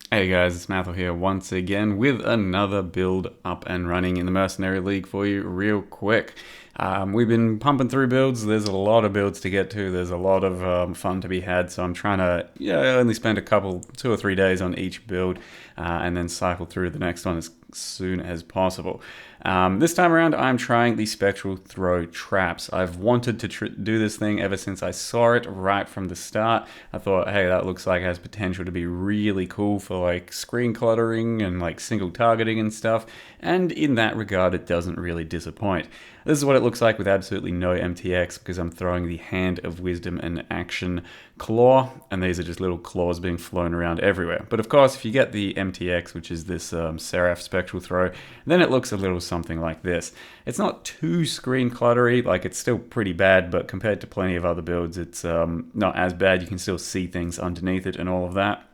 Hey guys, it's Mathel here once again with another build up and running in the Mercenary League for you real quick. We've been pumping through builds. There's a lot of builds to get to. There's a lot of fun to be had. So I'm trying to only spend a couple, 2 or 3 days on each build and then cycle through the next one as soon as possible. This time around, I'm trying the Spectral Throw Traps. I've wanted to do this thing ever since I saw it right from the start. I thought, hey, that looks like it has potential to be really cool for like screen cluttering and like single targeting and stuff. And in that regard, it doesn't really disappoint. This is what it looks like with absolutely no MTX because I'm throwing the Hand of Wisdom and Action Claw, and these are just little claws being flown around everywhere. But of course, if you get the MTX, which is this Seraph Spectral Throw, then it looks a little something like this. It's not too screen cluttery, like it's still pretty bad, but compared to plenty of other builds, it's not as bad. You can still see things underneath it and all of that.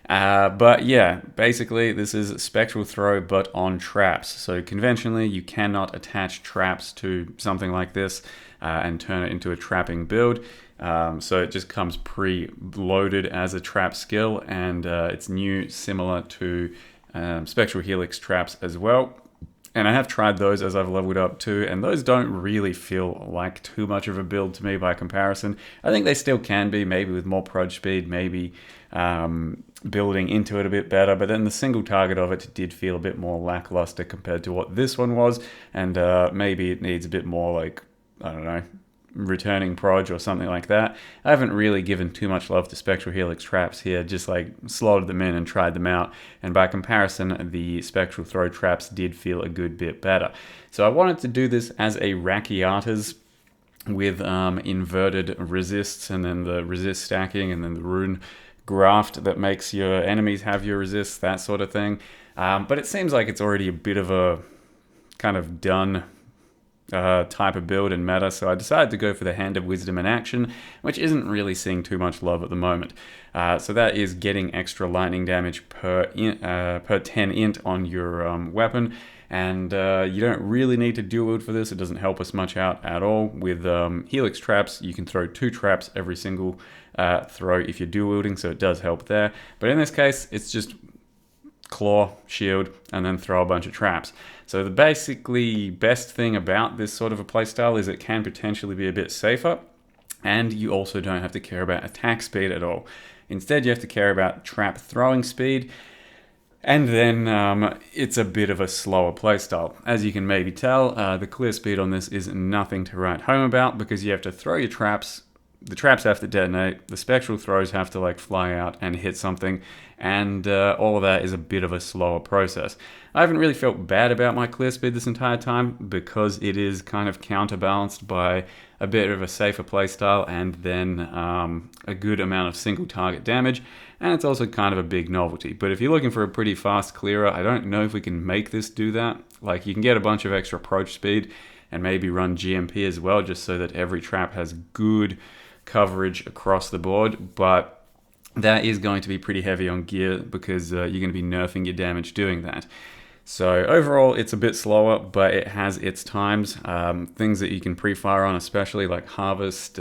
But yeah, basically this is Spectral Throw but on traps. So conventionally you cannot attach traps to something like this and turn it into a trapping build. So it just comes pre-loaded as a trap skill, and it's new, similar to Spectral Helix traps as well. And I have tried those as I've leveled up too, and those don't really feel like too much of a build to me by comparison. I think they still can be, maybe with more prod speed, maybe building into it a bit better, but then the single target of it did feel a bit more lackluster compared to what this one was, and maybe it needs a bit more, like, I don't know, returning proj or something like that. I haven't really given too much love to Spectral Helix traps here, just like slotted them in and tried them out, and by comparison the Spectral Throw traps did feel a good bit better. So I wanted to do this as a Rakiatas with inverted resists, and then the resist stacking, and then the rune graft that makes your enemies have your resists, that sort of thing. But it seems like it's already a bit of a kind of done type of build and meta, so I decided to go for the Hand of Wisdom in Action, which isn't really seeing too much love at the moment. So that is getting extra lightning damage per 10 int on your weapon, and you don't really need to dual wield for this. It doesn't help us much out at all. With Helix traps, you can throw 2 traps every single throw if you're dual wielding, so it does help there. But in this case, it's just claw, shield, and then throw a bunch of traps. So the basically best thing about this sort of a playstyle is it can potentially be a bit safer, and you also don't have to care about attack speed at all. Instead, you have to care about trap throwing speed, and then it's a bit of a slower playstyle. As you can maybe tell, the clear speed on this is nothing to write home about, because you have to throw your traps, the traps have to detonate, the spectral throws have to like fly out and hit something, and all of that is a bit of a slower process. I haven't really felt bad about my clear speed this entire time, because it is kind of counterbalanced by a bit of a safer playstyle, and then a good amount of single target damage, and it's also kind of a big novelty. But if you're looking for a pretty fast clearer, I don't know if we can make this do that. Like, you can get a bunch of extra approach speed and maybe run GMP as well, just so that every trap has good coverage across the board, but that is going to be pretty heavy on gear, because you're going to be nerfing your damage doing that. So overall, it's a bit slower, but it has its times. Things that you can pre-fire on, especially like Harvest,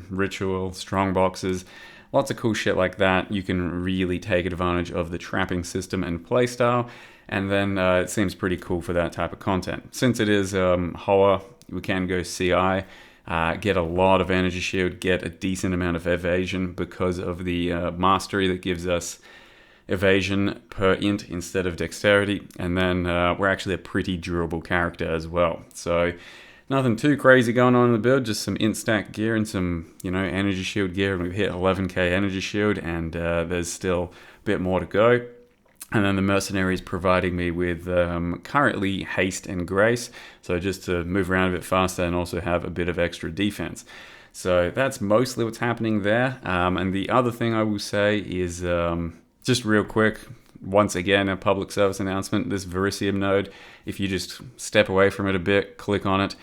Ritual, Strong Boxes, lots of cool shit like that. You can really take advantage of the trapping system and playstyle, and then it seems pretty cool for that type of content. Since it is HoWA, we can go CI, get a lot of energy shield, get a decent amount of evasion because of the mastery that gives us evasion per int instead of dexterity, and then we're actually a pretty durable character as well. So nothing too crazy going on in the build, just some int stack gear and some, energy shield gear, and we've hit 11k energy shield, and there's still a bit more to go. And then the mercenaries providing me with currently haste and grace, so just to move around a bit faster and also have a bit of extra defense. So that's mostly what's happening there. And the other thing I will say is, just real quick, once again, a public service announcement, this Verisium node, if you just step away from it a bit, click on it,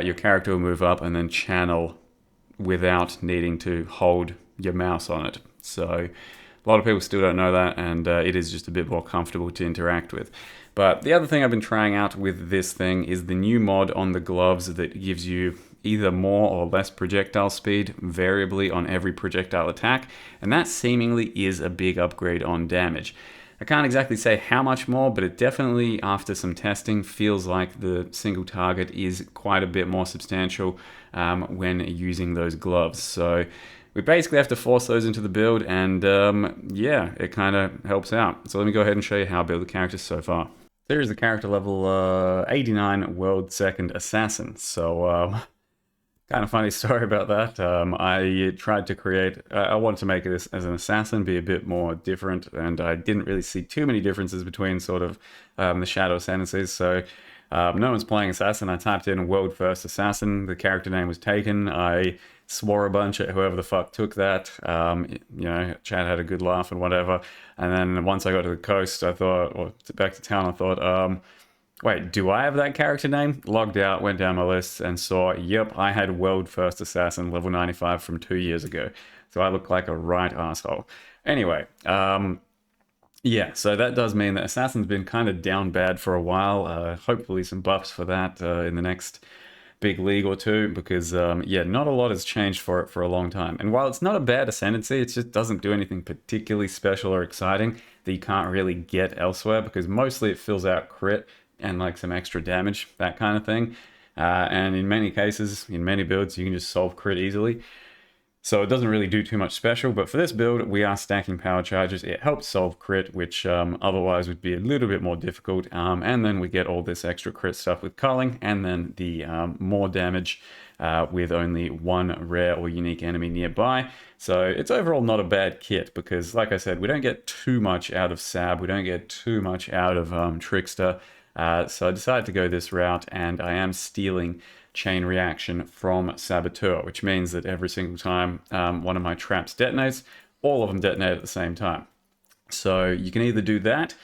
your character will move up and then channel without needing to hold your mouse on it. So a lot of people still don't know that, and it is just a bit more comfortable to interact with. But the other thing I've been trying out with this thing is the new mod on the gloves that gives you either more or less projectile speed variably on every projectile attack, and that seemingly is a big upgrade on damage. I can't exactly say how much more, but it definitely, after some testing, feels like the single target is quite a bit more substantial when using those gloves. So we basically have to force those into the build, and yeah, it kind of helps out. So let me go ahead and show you how I build the characters so far. There's the character level 89 World Second Assassin. So kind of funny story about that. I tried to create, I wanted to make this as an assassin, be a bit more different, and I didn't really see too many differences between sort of the shadow ascendancies. So no one's playing assassin. I typed in world first assassin. The character name was taken. I swore a bunch at whoever the fuck took that. You know, Chad had a good laugh and whatever. And then once I got to the coast, I thought, or back to town, I thought, wait, do I have that character name? Logged out, went down my list and saw, yep, I had World First Assassin level 95 from 2 years ago. So I look like a right asshole. Anyway, yeah, so that does mean that Assassin's been kind of down bad for a while. Hopefully some buffs for that in the next big league or two, because yeah, not a lot has changed for it for a long time. And while it's not a bad ascendancy, it just doesn't do anything particularly special or exciting that you can't really get elsewhere, because mostly it fills out crit and like some extra damage, that kind of thing. And in many cases, in many builds, you can just solve crit easily. So it doesn't really do too much special, but for this build, we are stacking power charges. It helps solve crit, which otherwise would be a little bit more difficult. And then we get all this extra crit stuff with culling, and then the more damage with only one rare or unique enemy nearby. So it's overall not a bad kit, because like I said, we don't get too much out of Sab, we don't get too much out of Trickster. So I decided to go this route, and I am stealing chain reaction from Saboteur, which means that every single time one of my traps detonates, all of them detonate at the same time. So you can either do that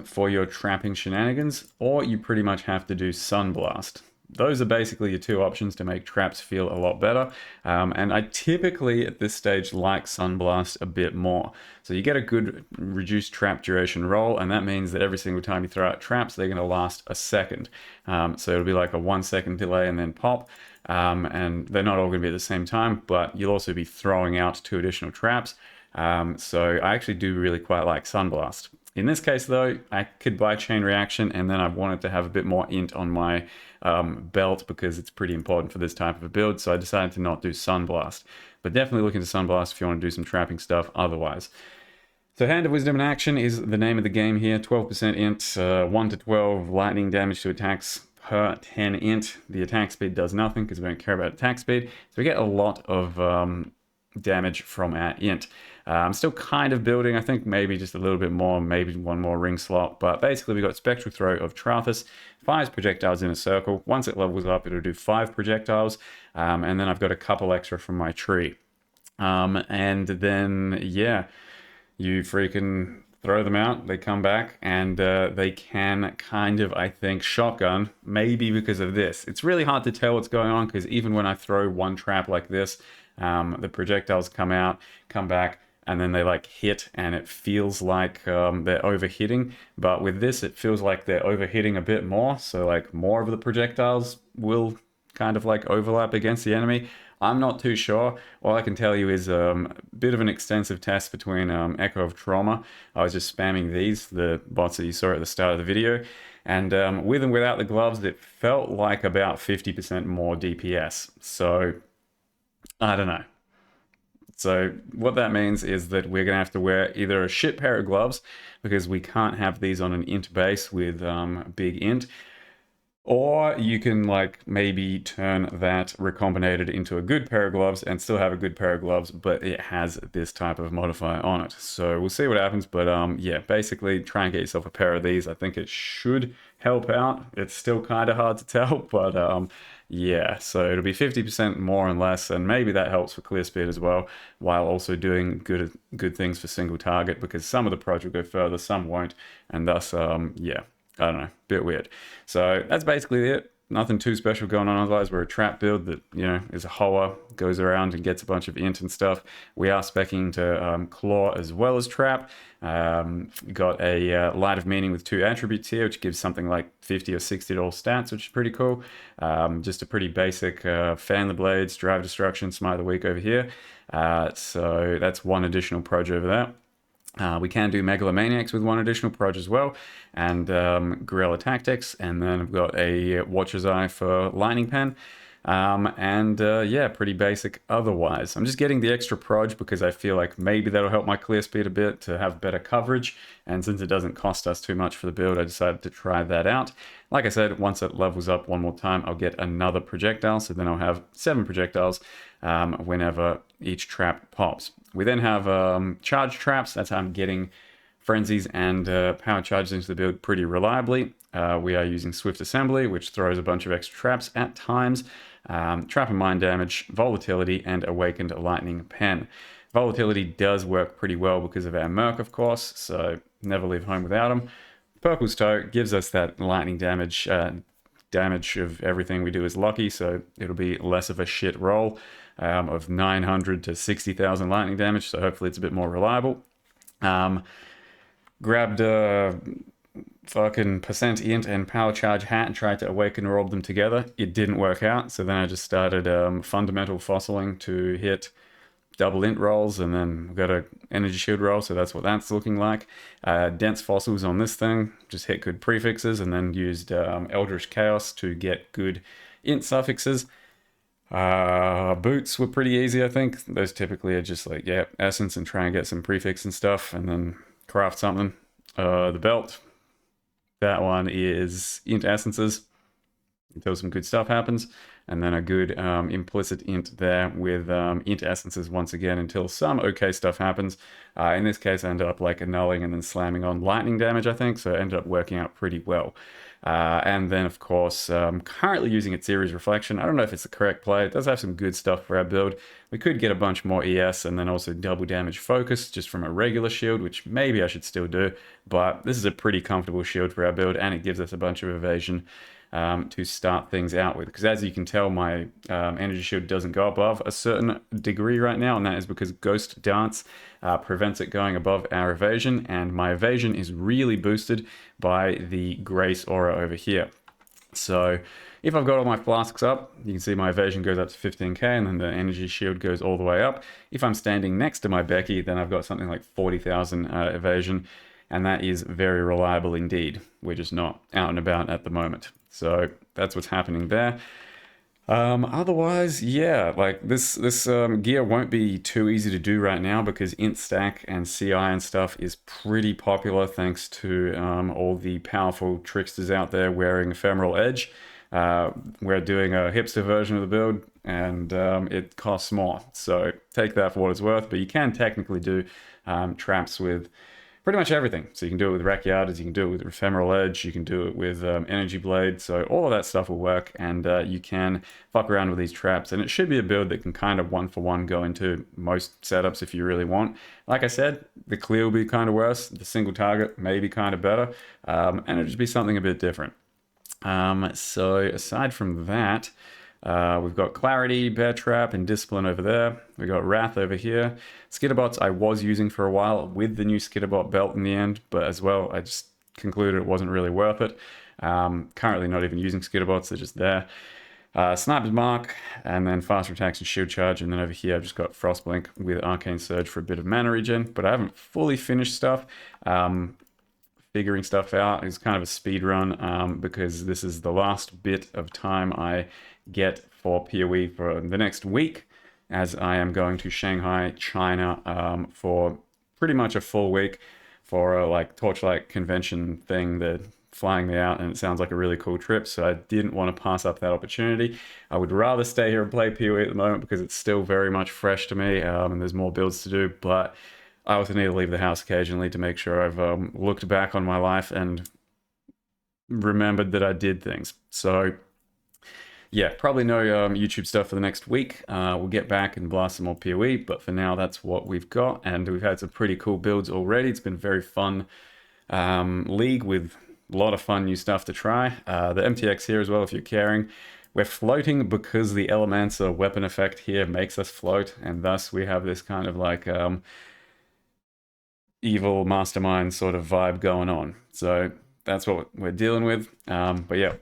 for your trapping shenanigans, or you pretty much have to do Sunblast. Those are basically your two options to make traps feel a lot better. And I typically at this stage like Sunblast a bit more. So you get a good reduced trap duration roll, and that means that every single time you throw out traps, they're going to last a second. So it'll be like a 1 second delay and then pop. And they're not all going to be at the same time, but you'll also be throwing out 2 additional traps. So I actually do really quite like Sunblast. In this case, though, I could buy Chain Reaction, and then I wanted to have a bit more int on my belt, because it's pretty important for this type of a build, so I decided to not do Sunblast. But definitely look into Sunblast if you want to do some trapping stuff otherwise. So Hand of Wisdom in action is the name of the game here. 12% int, 1 to 12 lightning damage to attacks per 10 int. The attack speed does nothing because we don't care about attack speed. So we get a lot of damage from our int. I'm still kind of building, I think maybe just a little bit more, maybe one more ring slot, but basically we've got Spectral Throw of Trathus, fires projectiles in a circle. Once it levels up, it'll do 5 projectiles, and then I've got a couple extra from my tree. And then, yeah, you freaking throw them out, they come back, and they can kind of, I think, shotgun, maybe because of this. It's really hard to tell what's going on, because even when I throw one trap like this, the projectiles come out, come back, and then they like hit, and it feels like they're overhitting. But with this, it feels like they're overhitting a bit more. So like more of the projectiles will kind of like overlap against the enemy. I'm not too sure. All I can tell you is a bit of an extensive test between Echo of Trauma. I was just spamming these, the bots that you saw at the start of the video. And with and without the gloves, it felt like about 50% more DPS. So I don't know. So what that means is that we're going to have to wear either a shit pair of gloves, because we can't have these on an int base with big int, or you can like maybe turn that recombinated into a good pair of gloves and still have a good pair of gloves, but it has this type of modifier on it. So we'll see what happens, but yeah, basically try and get yourself a pair of these. I think it should help out. It's still kind of hard to tell, but yeah, so it'll be 50% more and less, and maybe that helps for clear speed as well, while also doing good things for single target, because some of the pros will go further, some won't, and thus yeah, I don't know, bit weird. So that's basically it. nothing too special going on. Otherwise, we're a trap build that, you know, is a HoWA, goes around and gets a bunch of int and stuff. We are specking to claw as well as trap. Got a light of meaning with 2 attributes here, which gives something like 50 or $60 stats, which is pretty cool. Just a pretty basic fan the blades, drive destruction, smite of the week over here. So that's one additional proj over there. We can do Megalomaniacs with 1 additional proj as well, and Guerrilla Tactics, and then I've got a Watcher's Eye for Lightning Pen, yeah, pretty basic otherwise. I'm just getting the extra proj because I feel like maybe that'll help my clear speed a bit to have better coverage, and since it doesn't cost us too much for the build, I decided to try that out. Like I said, once it levels up one more time, I'll get another projectile, so then I'll have 7 projectiles whenever each trap pops. We then have charge traps. That's how I'm getting frenzies and power charges into the build pretty reliably. We are using Swift Assembly, which throws a bunch of extra traps at times. Trap and Mind Damage, Volatility, and Awakened Lightning Pen. Volatility does work pretty well because of our Merc, of course, so never leave home without them. Purple's Toe gives us that lightning damage. Damage of everything we do is lucky, so it'll be less of a shit roll of 900 to 60,000 lightning damage, so hopefully it's a bit more reliable. Grabbed fucking percent int and power charge hat and tried to awaken or orb them together. It didn't work out, so then I just started fundamental fossiling to hit double int rolls, and then we've got a energy shield roll, so that's what that's looking like. Dense fossils on this thing, just hit good prefixes, and then used Eldritch Chaos to get good int suffixes. Boots were pretty easy, I think. Those typically are just like, yeah, essence and try and get some prefix and stuff, and then craft something. The belt, that one is int essences until some good stuff happens, and then a good implicit int there with int essences once again until some okay stuff happens. In this case, I ended up like annulling and then slamming on lightning damage, I think, so it ended up working out pretty well. And then, of course, currently using its series reflection. I don't know if it's the correct play. It does have some good stuff for our build. We could get a bunch more ES and then also double damage focus just from a regular shield, which maybe I should still do. But this is a pretty comfortable shield for our build, and it gives us a bunch of evasion to start things out with. Because as you can tell, my energy shield doesn't go above a certain degree right now, and that is because Ghost Dance prevents it going above our evasion, and my evasion is really boosted by the Grace Aura over here. So if I've got all my flasks up, you can see my evasion goes up to 15k, and then the energy shield goes all the way up. If I'm standing next to my Becky, then I've got something like 40,000 evasion, and that is very reliable indeed. We're just not out and about at the moment. So that's what's happening there. Otherwise, yeah, like this gear won't be too easy to do right now because int stack and CI and stuff is pretty popular thanks to all the powerful tricksters out there wearing Ephemeral Edge. We're doing a hipster version of the build, and it costs more, so take that for what it's worth. But you can technically do traps with pretty much everything. So you can do it with Rakiatas, you can do it with Ephemeral Edge, you can do it with Energy Blade, so all of that stuff will work, and you can fuck around with these traps, and it should be a build that can kind of one-for-one go into most setups if you really want. Like I said, the clear will be kind of worse, the single target may be kind of better, and it'll just be something a bit different. So aside from that, we've got Clarity, Bear Trap, and Discipline over there. We've got Wrath over here. Skitterbots I was using for a while with the new Skitterbot belt in the end, but as well, I just concluded it wasn't really worth it. Currently not even using Skitterbots, they're just there. Sniper's Mark, and then Faster Attacks and Shield Charge, and then over here I've just got Frostblink with Arcane Surge for a bit of mana regen, but I haven't fully finished stuff. Figuring stuff out is kind of a speed run because this is the last bit of time I get for PoE for the next week, as I am going to Shanghai, China for pretty much a full week for a like Torchlight convention thing. They're flying me out and it sounds like a really cool trip, so I didn't want to pass up that opportunity. I would rather stay here and play PoE at the moment because it's still very much fresh to me and there's more builds to do, but I also need to leave the house occasionally to make sure I've looked back on my life and remembered that I did things. So yeah, probably no YouTube stuff for the next week. We'll get back and blast some more PoE, but for now that's what we've got, and we've had some pretty cool builds already. It's been a very fun league with A lot of fun new stuff to try. The MTX here as well, if you're caring. We're floating because the Elementor weapon effect here makes us float, and thus we have this kind of like evil mastermind sort of vibe going on. So that's what we're dealing with. But yeah,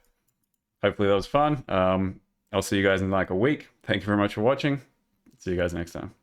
hopefully that was fun. I'll see you guys in like a week. Thank you very much for watching. See you guys next time.